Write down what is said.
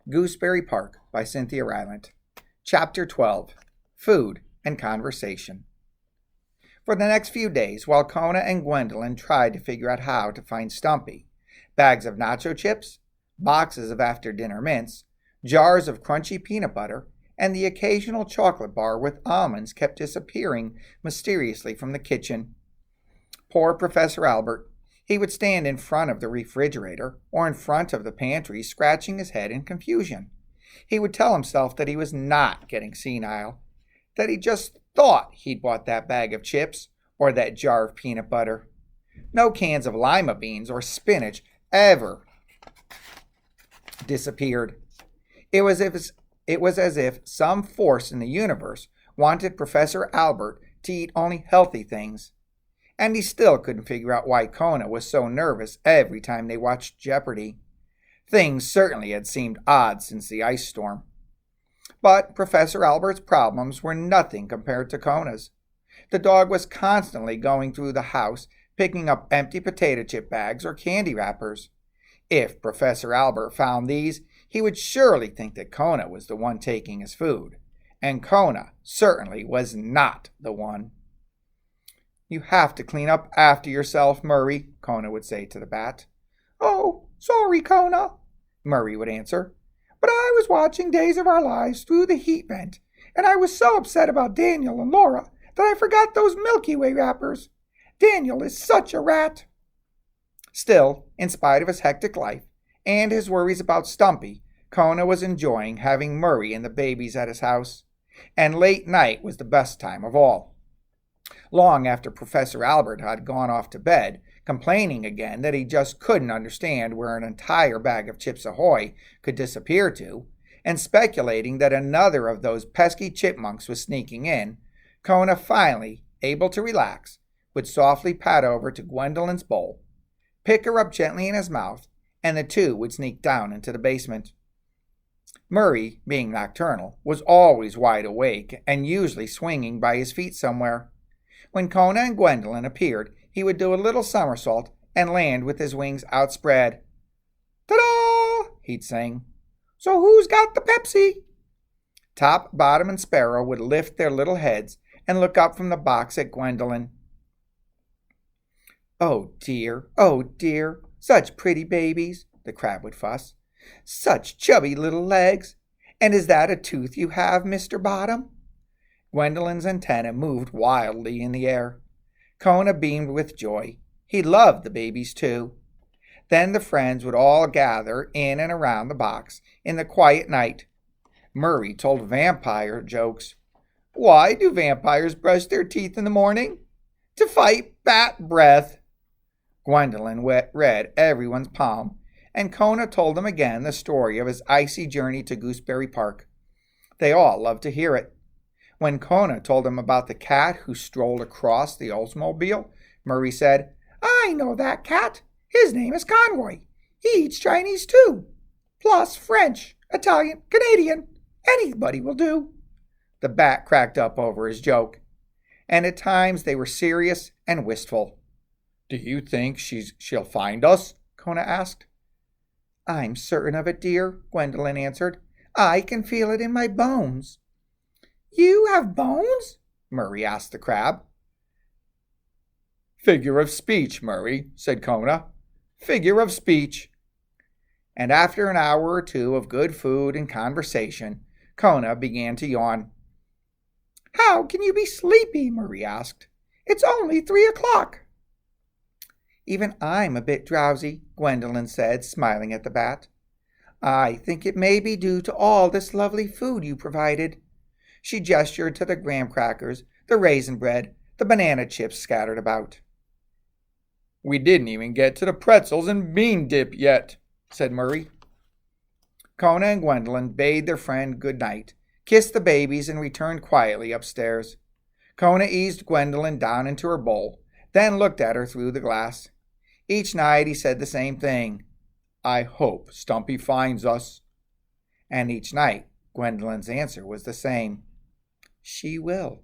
Gooseberry Park by Cynthia Rylant. Chapter 12. Food and Conversation. For the next few days, while Kona and Gwendolyn tried to figure out how to find Stumpy, bags of nacho chips, boxes of after-dinner mints, jars of crunchy peanut butter, and the occasional chocolate bar with almonds kept disappearing mysteriously from the kitchen. Poor Professor Albert. He would stand in front of the refrigerator or in front of the pantry, scratching his head in confusion. He would tell himself that he was not getting senile, that he just thought he'd bought that bag of chips or that jar of peanut butter. No cans of lima beans or spinach ever disappeared. It was as if some force in the universe wanted Professor Albert to eat only healthy things. And he still couldn't figure out why Kona was so nervous every time they watched Jeopardy! Things certainly had seemed odd since the ice storm. But Professor Albert's problems were nothing compared to Kona's. The dog was constantly going through the house, picking up empty potato chip bags or candy wrappers. If Professor Albert found these, he would surely think that Kona was the one taking his food. And Kona certainly was not the one. "You have to clean up after yourself, Murray," Kona would say to the bat. "Oh, sorry, Kona," Murray would answer. "But I was watching Days of Our Lives through the heat vent, and I was so upset about Daniel and Laura that I forgot those Milky Way wrappers. Daniel is such a rat." Still, in spite of his hectic life and his worries about Stumpy, Kona was enjoying having Murray and the babies at his house, and late night was the best time of all. Long after Professor Albert had gone off to bed, complaining again that he just couldn't understand where an entire bag of Chips Ahoy could disappear to, and speculating that another of those pesky chipmunks was sneaking in, Kona, finally able to relax, would softly pat over to Gwendolyn's bowl, pick her up gently in his mouth, and the two would sneak down into the basement. Murray, being nocturnal, was always wide awake and usually swinging by his feet somewhere. When Kona and Gwendolyn appeared, he would do a little somersault and land with his wings outspread. "Ta-da!" he'd sing. "So who's got the Pepsi?" Top, Bottom, and Sparrow would lift their little heads and look up from the box at Gwendolyn. Oh dear, such pretty babies," the crab would fuss. "Such chubby little legs. And is that a tooth you have, Mr. Bottom?" Gwendolyn's antennae moved wildly in the air. Kona beamed with joy. He loved the babies, too. Then the friends would all gather in and around the box in the quiet night. Murray told vampire jokes. Why do vampires brush their teeth in the morning? To fight bat breath. Gwendolyn read everyone's palm, and Kona told them again the story of his icy journey to Gooseberry Park. They all loved to hear it. When Kona told him about the cat who strolled across the Oldsmobile, Murray said, "I know that cat. His name is Conroy. He eats Chinese too. Plus French, Italian, Canadian. Anybody will do." The bat cracked up over his joke, and at times they were serious and wistful. "Do you think she'll find us?" Kona asked. "I'm certain of it, dear," Gwendolyn answered. "I can feel it in my bones." "You have bones?" Murray asked the crab. "Figure of speech, Murray," said Kona. "Figure of speech." And after an hour or two of good food and conversation, Kona began to yawn. "How can you be sleepy?" Murray asked. "It's only 3 o'clock." "Even I'm a bit drowsy," Gwendolyn said, smiling at the bat. "I think it may be due to all this lovely food you provided." She gestured to the graham crackers, the raisin bread, the banana chips scattered about. "We didn't even get to the pretzels and bean dip yet," said Murray. Kona and Gwendolyn bade their friend good night, kissed the babies, and returned quietly upstairs. Kona eased Gwendolyn down into her bowl, then looked at her through the glass. Each night he said the same thing. "I hope Stumpy finds us." And each night Gwendolyn's answer was the same. "She will."